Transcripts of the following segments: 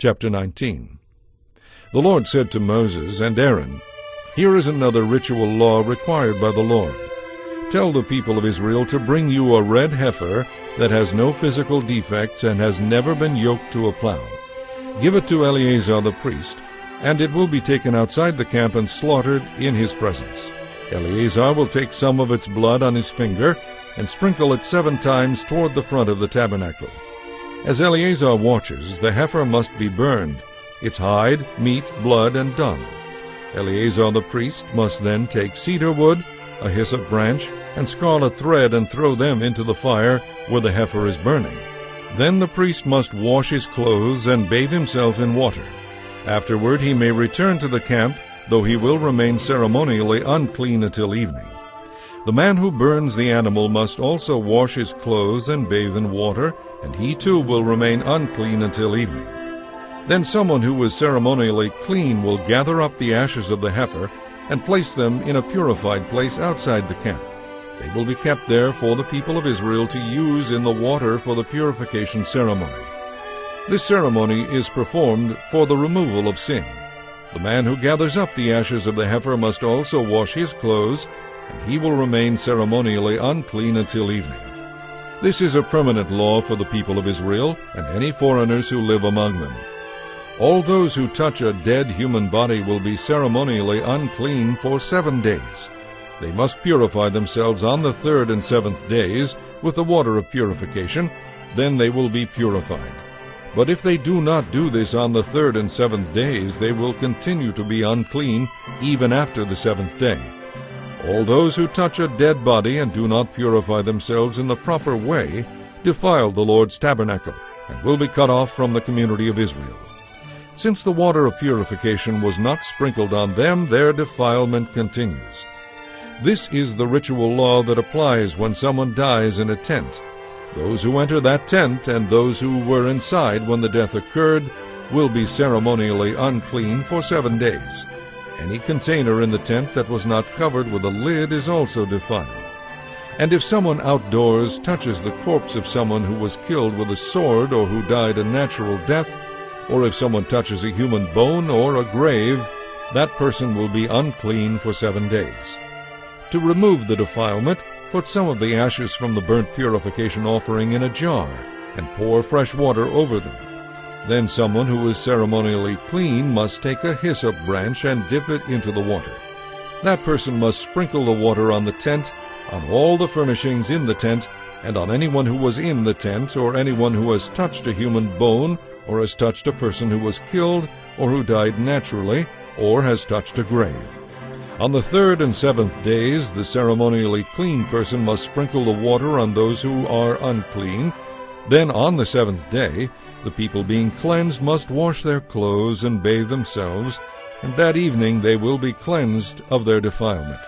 Chapter 19. The Lord said to Moses and Aaron, "Here is another ritual law required by the Lord. Tell the people of Israel to bring you a red heifer that has no physical defects and has never been yoked to a plow. Give it to Eleazar the priest, and it will be taken outside the camp and slaughtered in his presence. Eleazar will take some of its blood on his finger and sprinkle it 7 times toward the front of the tabernacle. As Eleazar watches, the heifer must be burned, its hide, meat, blood, and dung. Eleazar the priest must then take cedar wood, a hyssop branch, and scarlet thread and throw them into the fire where the heifer is burning. Then the priest must wash his clothes and bathe himself in water. Afterward he may return to the camp, though he will remain ceremonially unclean until evening. The man who burns the animal must also wash his clothes and bathe in water, and he too will remain unclean until evening. Then someone who is ceremonially clean will gather up the ashes of the heifer and place them in a purified place outside the camp. They will be kept there for the people of Israel to use in the water for the purification ceremony. This ceremony is performed for the removal of sin. The man who gathers up the ashes of the heifer must also wash his clothes, and he will remain ceremonially unclean until evening. This is a permanent law for the people of Israel and any foreigners who live among them. All those who touch a dead human body will be ceremonially unclean for 7 days. They must purify themselves on the 3rd and 7th days with the water of purification, then they will be purified. But if they do not do this on the 3rd and 7th days, they will continue to be unclean even after the 7th day. All those who touch a dead body and do not purify themselves in the proper way defile the Lord's tabernacle and will be cut off from the community of Israel. Since the water of purification was not sprinkled on them, their defilement continues. This is the ritual law that applies when someone dies in a tent. Those who enter that tent and those who were inside when the death occurred will be ceremonially unclean for 7 days. Any container in the tent that was not covered with a lid is also defiled. And if someone outdoors touches the corpse of someone who was killed with a sword or who died a natural death, or if someone touches a human bone or a grave, that person will be unclean for 7 days. To remove the defilement, put some of the ashes from the burnt purification offering in a jar and pour fresh water over them. Then someone who is ceremonially clean must take a hyssop branch and dip it into the water. That person must sprinkle the water on the tent, on all the furnishings in the tent, and on anyone who was in the tent, or anyone who has touched a human bone, or has touched a person who was killed, or who died naturally, or has touched a grave. On the 3rd and 7th days, the ceremonially clean person must sprinkle the water on those who are unclean. Then on the 7th day, the people being cleansed must wash their clothes and bathe themselves, and that evening they will be cleansed of their defilement.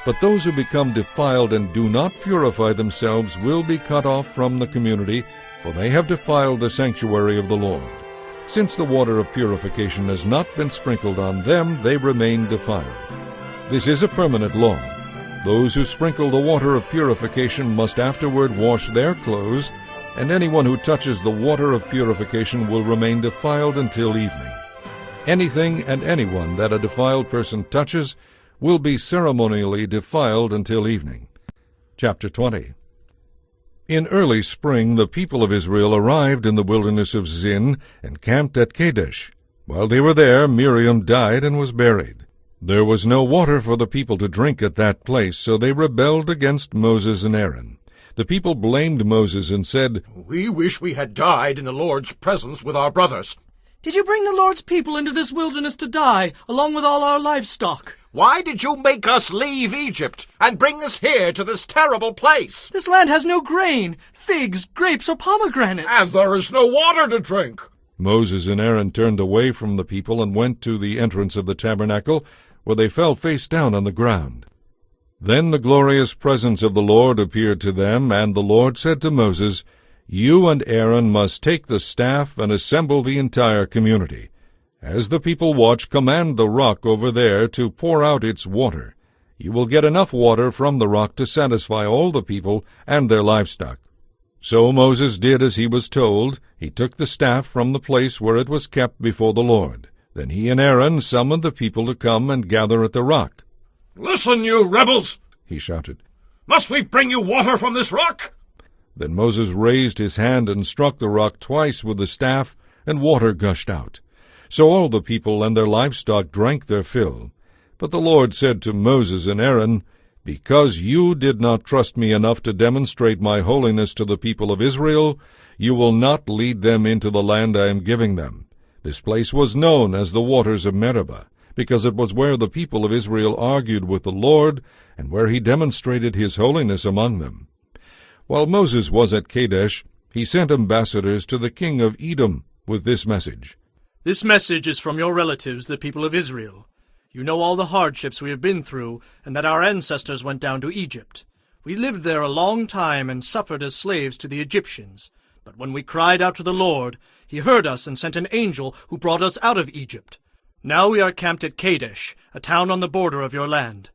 But those who become defiled and do not purify themselves will be cut off from the community, for they have defiled the sanctuary of the Lord. Since the water of purification has not been sprinkled on them, they remain defiled. This is a permanent law. Those who sprinkle the water of purification must afterward wash their clothes, and anyone who touches the water of purification will remain defiled until evening. Anything and anyone that a defiled person touches will be ceremonially defiled until evening. Chapter 20. In early spring the people of Israel arrived in the wilderness of Zin and camped at Kadesh. While they were there, Miriam died and was buried. There was no water for the people to drink at that place, so they rebelled against Moses and Aaron. The people blamed Moses and said, "We wish we had died in the Lord's presence with our brothers." Did you bring the Lord's people into this wilderness to die, along with all our livestock? Why did you make us leave Egypt and bring us here to this terrible place? This land has no grain, figs, grapes, or pomegranates. And there is no water to drink. Moses and Aaron turned away from the people and went to the entrance of the tabernacle, where they fell face down on the ground. Then the glorious presence of the Lord appeared to them, and the Lord said to Moses, "You and Aaron must take the staff and assemble the entire community. As the people watch, command the rock over there to pour out its water. You will get enough water from the rock to satisfy all the people and their livestock." So Moses did as he was told. He took the staff from the place where it was kept before the Lord. Then he and Aaron summoned the people to come and gather at the rock. "Listen, you rebels!" he shouted. "Must we bring you water from this rock?" Then Moses raised his hand and struck the rock twice with the staff, and water gushed out. So all the people and their livestock drank their fill. But the Lord said to Moses and Aaron, "Because you did not trust me enough to demonstrate my holiness to the people of Israel, you will not lead them into the land I am giving them." This place was known as the waters of Meribah, because it was where the people of Israel argued with the Lord, and where he demonstrated his holiness among them. While Moses was at Kadesh, he sent ambassadors to the king of Edom with this message. This message is from your relatives, the people of Israel. You know all the hardships we have been through, and that our ancestors went down to Egypt. We lived there a long time and suffered as slaves to the Egyptians. But when we cried out to the Lord, he heard us and sent an angel who brought us out of Egypt. Now we are camped at Kadesh, a town on the border of your land.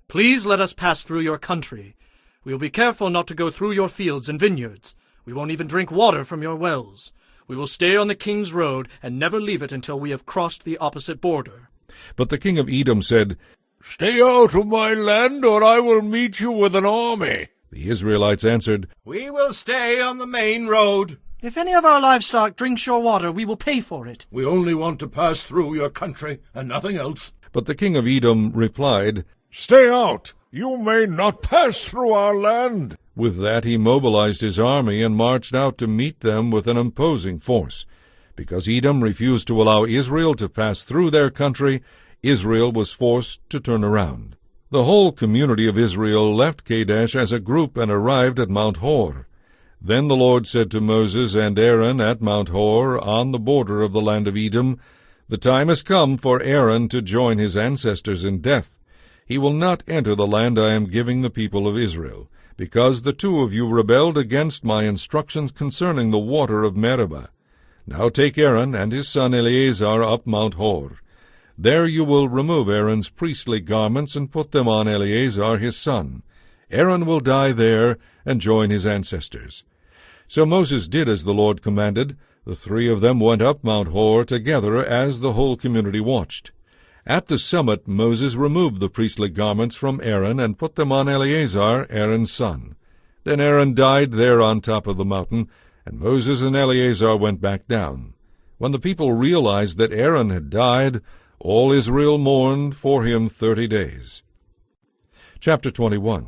Please let us pass through your country. We will be careful not to go through your fields and vineyards. We won't even drink water from your wells. We will stay on the king's road and never leave it until we have crossed the opposite border." But the king of Edom said, "Stay out of my land, or I will meet you with an army." The Israelites answered, "We will stay on the main road." "If any of our livestock drinks your water, we will pay for it." "We only want to pass through your country and nothing else." But the king of Edom replied, "Stay out! You may not pass through our land." With that he mobilized his army and marched out to meet them with an imposing force. Because Edom refused to allow Israel to pass through their country, Israel was forced to turn around. The whole community of Israel left Kadesh as a group and arrived at Mount Hor. Then the Lord said to Moses and Aaron at Mount Hor, on the border of the land of Edom, "The time has come for Aaron to join his ancestors in death. He will not enter the land I am giving the people of Israel, because the two of you rebelled against my instructions concerning the water of Meribah. Now take Aaron and his son Eleazar up Mount Hor. There you will remove Aaron's priestly garments and put them on Eleazar his son. Aaron will die there and join his ancestors." So Moses did as the Lord commanded. The three of them went up Mount Hor together as the whole community watched. At the summit Moses removed the priestly garments from Aaron and put them on Eleazar, Aaron's son. Then Aaron died there on top of the mountain, and Moses and Eleazar went back down. When the people realized that Aaron had died, all Israel mourned for him 30 days. Chapter 21.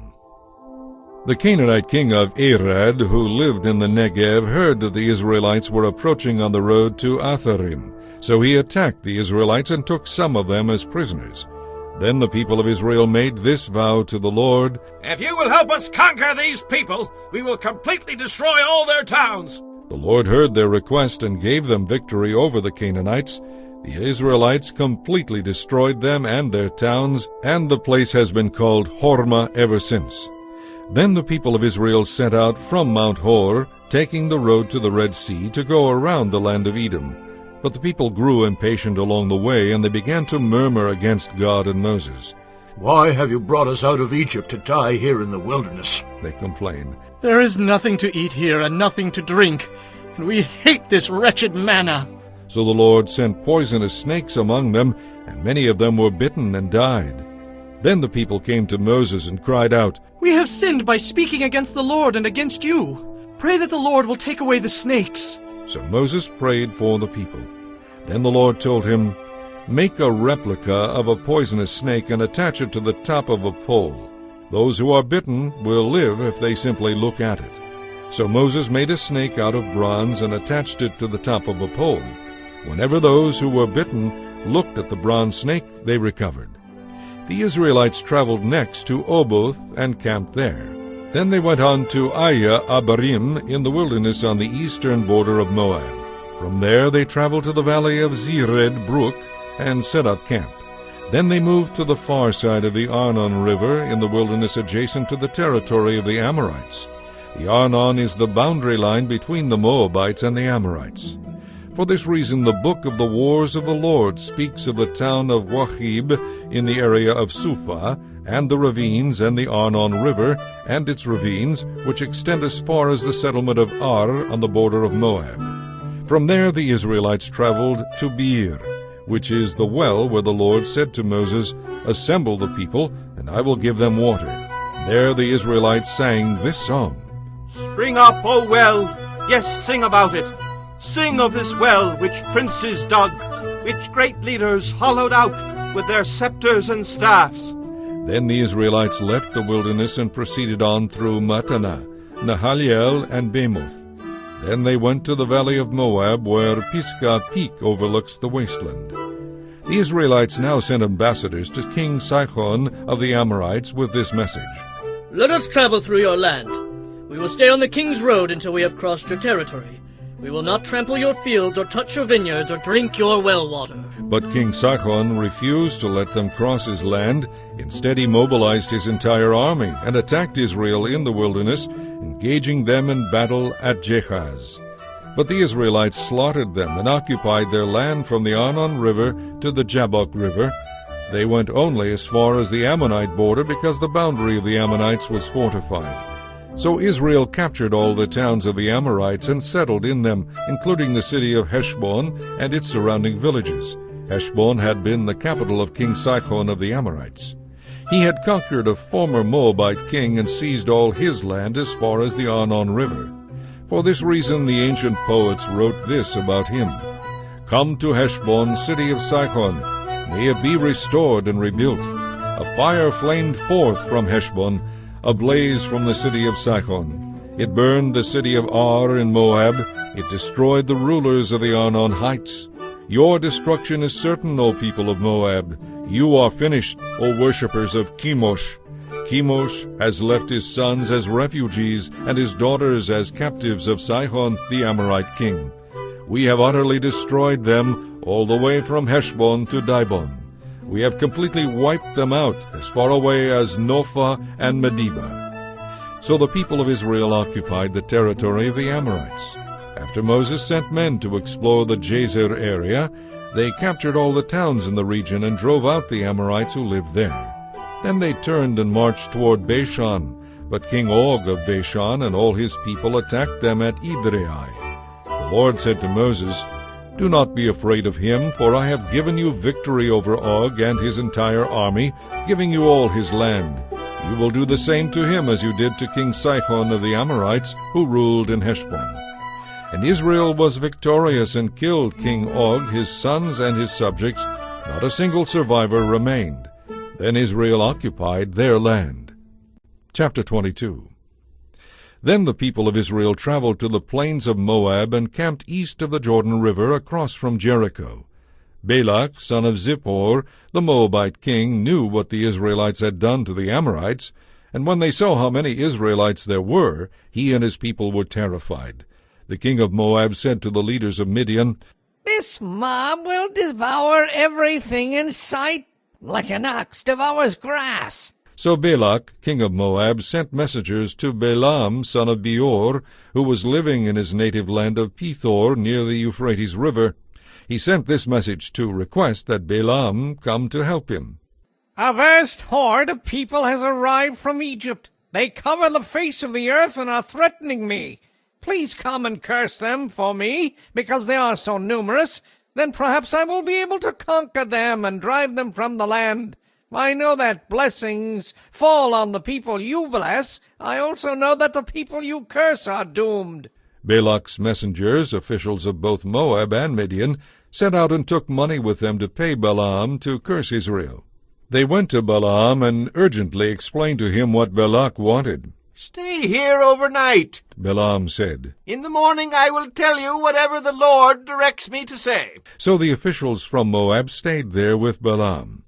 The Canaanite king of Arad, who lived in the Negev, heard that the Israelites were approaching on the road to Atharim. So he attacked the Israelites and took some of them as prisoners. Then the people of Israel made this vow to the Lord, "If you will help us conquer these people, we will completely destroy all their towns." The Lord heard their request and gave them victory over the Canaanites. The Israelites completely destroyed them and their towns, and the place has been called Hormah ever since. Then the people of Israel set out from Mount Hor, taking the road to the Red Sea to go around the land of Edom. But the people grew impatient along the way, and they began to murmur against God and Moses. "Why have you brought us out of Egypt to die here in the wilderness?" they complained. "There is nothing to eat here and nothing to drink, and we hate this wretched manna." So the Lord sent poisonous snakes among them, and many of them were bitten and died. Then the people came to Moses and cried out, "We have sinned by speaking against the Lord and against you. Pray that the Lord will take away the snakes." So Moses prayed for the people. Then the Lord told him, "Make a replica of a poisonous snake and attach it to the top of a pole. Those who are bitten will live if they simply look at it." So Moses made a snake out of bronze and attached it to the top of a pole. Whenever those who were bitten looked at the bronze snake, they recovered. The Israelites traveled next to Oboth and camped there. Then they went on to Aya Abarim in the wilderness on the eastern border of Moab. From there they traveled to the valley of Zered Brook and set up camp. Then they moved to the far side of the Arnon River in the wilderness adjacent to the territory of the Amorites. The Arnon is the boundary line between the Moabites and the Amorites. For this reason the book of the Wars of the Lord speaks of the town of Wahib in the area of Suphah and the ravines, and the Arnon River, and its ravines, which extend as far as the settlement of Ar on the border of Moab. From there the Israelites traveled to Beer, which is the well where the Lord said to Moses, Assemble the people, and I will give them water. There the Israelites sang this song. Spring up, O well, yes, sing about it. Sing of this well which princes dug, which great leaders hollowed out with their scepters and staffs. Then the Israelites left the wilderness and proceeded on through Mattanah, Nahaliel, and Bamoth. Then they went to the valley of Moab, where Pisgah Peak overlooks the wasteland. The Israelites now sent ambassadors to King Sihon of the Amorites with this message. Let us travel through your land. We will stay on the king's road until we have crossed your territory. We will not trample your fields or touch your vineyards or drink your well water. But King Sihon refused to let them cross his land. Instead he mobilized his entire army and attacked Israel in the wilderness, engaging them in battle at Jehaz. But the Israelites slaughtered them and occupied their land from the Arnon River to the Jabbok River. They went only as far as the Ammonite border because the boundary of the Ammonites was fortified. So Israel captured all the towns of the Amorites and settled in them, including the city of Heshbon and its surrounding villages. Heshbon had been the capital of King Sihon of the Amorites. He had conquered a former Moabite king and seized all his land as far as the Arnon River. For this reason the ancient poets wrote this about him. Come to Heshbon, city of Sihon. May it be restored and rebuilt. A fire flamed forth from Heshbon, a blaze from the city of Sihon. It burned the city of Ar in Moab. It destroyed the rulers of the Arnon heights. Your destruction is certain, O people of Moab. You are finished, O worshippers of Chemosh. Chemosh has left his sons as refugees and his daughters as captives of Sihon the Amorite king. We have utterly destroyed them all the way from Heshbon to Dibon. We have completely wiped them out as far away as Nophah and Medeba. So the people of Israel occupied the territory of the Amorites. After Moses sent men to explore the Jazer area, they captured all the towns in the region and drove out the Amorites who lived there. Then they turned and marched toward Bashan, but King Og of Bashan and all his people attacked them at Edrei. The Lord said to Moses, Do not be afraid of him, for I have given you victory over Og and his entire army, giving you all his land. You will do the same to him as you did to King Sihon of the Amorites, who ruled in Heshbon. And Israel was victorious and killed King Og, his sons, and his subjects. Not a single survivor remained. Then Israel occupied their land. Chapter 22. Then the people of Israel traveled to the plains of Moab and camped east of the Jordan River across from Jericho. Balak, son of Zippor, the Moabite king, knew what the Israelites had done to the Amorites, and when they saw how many Israelites there were, he and his people were terrified. The king of Moab said to the leaders of Midian, This mob will devour everything in sight, like an ox devours grass. So Balak, king of Moab, sent messengers to Balaam, son of Beor, who was living in his native land of Pethor near the Euphrates River. He sent this message to request that Balaam come to help him. A vast horde of people has arrived from Egypt. They cover the face of the earth and are threatening me. Please come and curse them for me, because they are so numerous. Then perhaps I will be able to conquer them and drive them from the land. I know that blessings fall on the people you bless. I also know that the people you curse are doomed. Balak's messengers, officials of both Moab and Midian, set out and took money with them to pay Balaam to curse Israel. They went to Balaam and urgently explained to him what Balak wanted. Stay here overnight, Balaam said. In the morning I will tell you whatever the Lord directs me to say. So the officials from Moab stayed there with Balaam.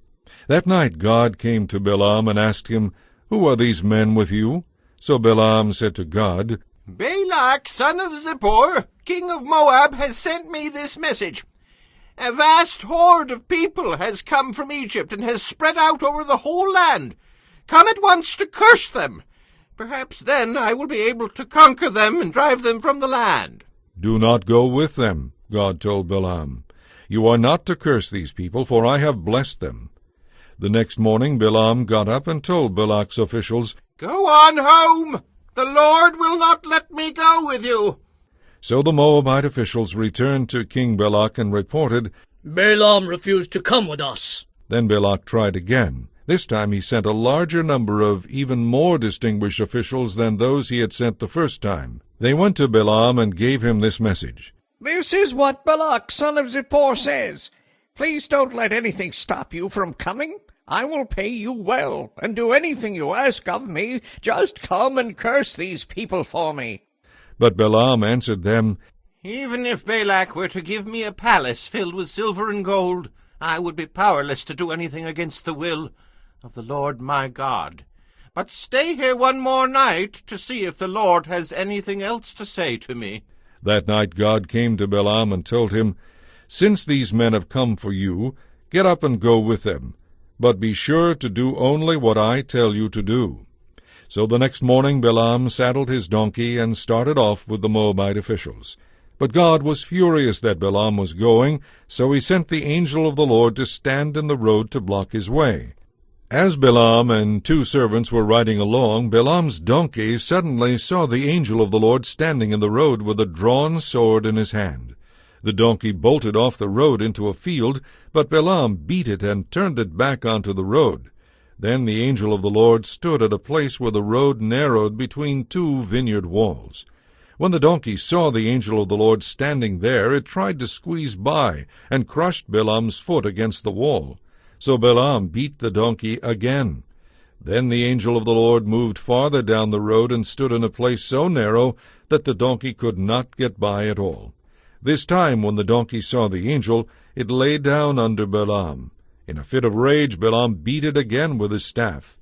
That night God came to Balaam and asked him, Who are these men with you? So Balaam said to God, Balak, son of Zippor, king of Moab, has sent me this message. A vast horde of people has come from Egypt and has spread out over the whole land. Come at once to curse them. Perhaps then I will be able to conquer them and drive them from the land. Do not go with them, God told Balaam. You are not to curse these people, for I have blessed them. The next morning Balaam got up and told Balak's officials, "Go on home! The Lord will not let me go with you." So the Moabite officials returned to King Balak and reported, Balaam refused to come with us. Then Balak tried again. This time he sent a larger number of even more distinguished officials than those he had sent the first time. They went to Balaam and gave him this message. This is what Balak, son of Zippor, says. Please don't let anything stop you from coming. I will pay you well, and do anything you ask of me. Just come and curse these people for me. But Balaam answered them, Even if Balak were to give me a palace filled with silver and gold, I would be powerless to do anything against the will of the Lord my God. But stay here one more night to see if the Lord has anything else to say to me. That night God came to Balaam and told him, Since these men have come for you, get up and go with them, but be sure to do only what I tell you to do. So the next morning Balaam saddled his donkey and started off with the Moabite officials. But God was furious that Balaam was going, so he sent the angel of the Lord to stand in the road to block his way. As Balaam and 2 servants were riding along, Balaam's donkey suddenly saw the angel of the Lord standing in the road with a drawn sword in his hand. The donkey bolted off the road into a field, but Balaam beat it and turned it back onto the road. Then the angel of the Lord stood at a place where the road narrowed between 2 vineyard walls. When the donkey saw the angel of the Lord standing there, it tried to squeeze by and crushed Balaam's foot against the wall. So Balaam beat the donkey again. Then the angel of the Lord moved farther down the road and stood in a place so narrow that the donkey could not get by at all. This time, when the donkey saw the angel, it lay down under Balaam. In a fit of rage, Balaam beat it again with his staff.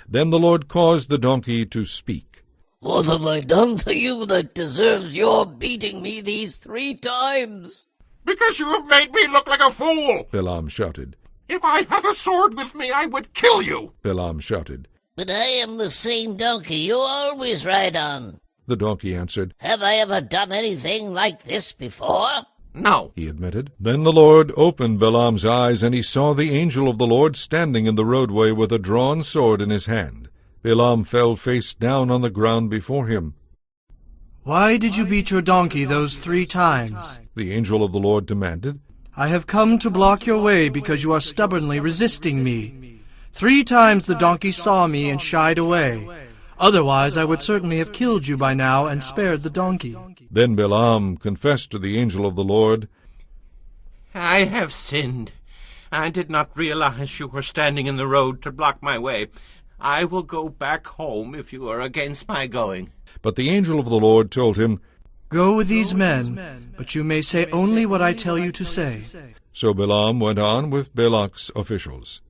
Then the Lord caused the donkey to speak. What have I done to you that deserves your beating me these 3 times? Because you have made me look like a fool! Balaam shouted. If I had a sword with me, I would kill you! Balaam shouted. But I am the same donkey you always ride on. The donkey answered, Have I ever done anything like this before? No. he admitted. Then the Lord opened Balaam's eyes, and he saw the angel of the Lord standing in the roadway with a drawn sword in his hand. Balaam fell face down on the ground before him. Why did you beat your donkey those 3 times? The angel of the Lord demanded. I have come to block your way because you are stubbornly resisting me. 3 times the donkey saw me and shied away. Otherwise I would certainly have killed you by now and spared the donkey. Then Balaam confessed to the angel of the Lord, I have sinned. I did not realize you were standing in the road to block my way. I will go back home if you are against my going. But the angel of the Lord told him, Go with these men, but you may say only what I tell you to say. So Balaam went on with Balak's officials.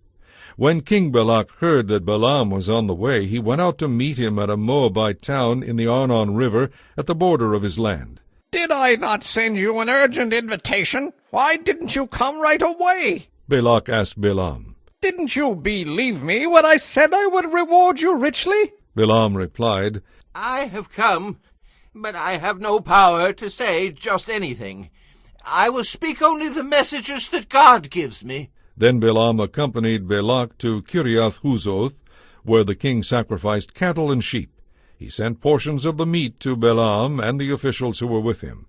When King Balak heard that Balaam was on the way, he went out to meet him at a Moabite town in the Arnon River at the border of his land. Did I not send you an urgent invitation? Why didn't you come right away? Balak asked Balaam. Didn't you believe me when I said I would reward you richly? Balaam replied, I have come, but I have no power to say just anything. I will speak only the messages that God gives me. Then Balaam accompanied Balak to Kiriath-Huzoth, where the king sacrificed cattle and sheep. He sent portions of the meat to Balaam and the officials who were with him.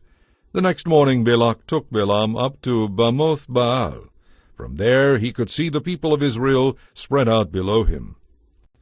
The next morning Balak took Balaam up to Bamoth Baal. From there he could see the people of Israel spread out below him.